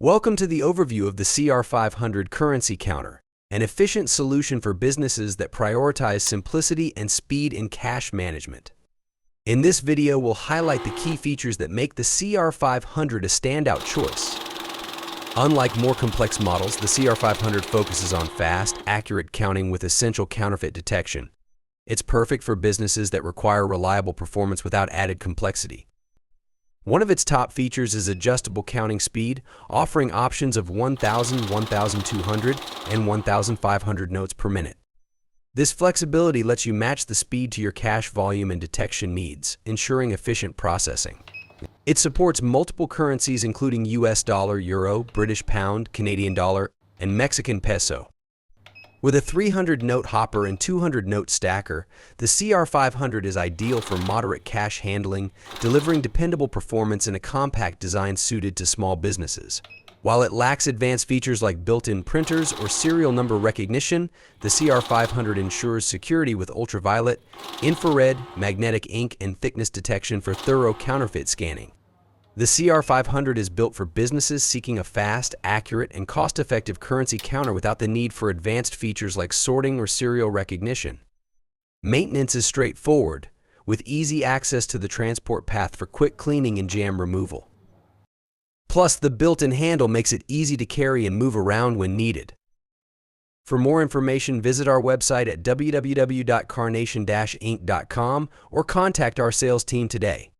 Welcome to the overview of the CR500 currency counter, an efficient solution for businesses that prioritize simplicity and speed in cash management. In this video, we'll highlight the key features that make the CR500 a standout choice. Unlike more complex models, the CR500 focuses on fast, accurate counting with essential counterfeit detection. It's perfect for businesses that require reliable performance without added complexity. One of its top features is adjustable counting speed, offering options of 1,000, 1,200, and 1,500 notes per minute. This flexibility lets you match the speed to your cash volume and detection needs, ensuring efficient processing. It supports multiple currencies including US dollar, euro, British pound, Canadian dollar, and Mexican peso. With a 300-note hopper and 200-note stacker, the CR500 is ideal for moderate cash handling, delivering dependable performance in a compact design suited to small businesses. While it lacks advanced features like built-in printers or serial number recognition, the CR500 ensures security with ultraviolet, infrared, magnetic ink, and thickness detection for thorough counterfeit scanning. The CR500 is built for businesses seeking a fast, accurate, and cost-effective currency counter without the need for advanced features like sorting or serial recognition. Maintenance is straightforward, with easy access to the transport path for quick cleaning and jam removal. Plus, the built-in handle makes it easy to carry and move around when needed. For more information, visit our website at www.carnation-inc.com or contact our sales team today.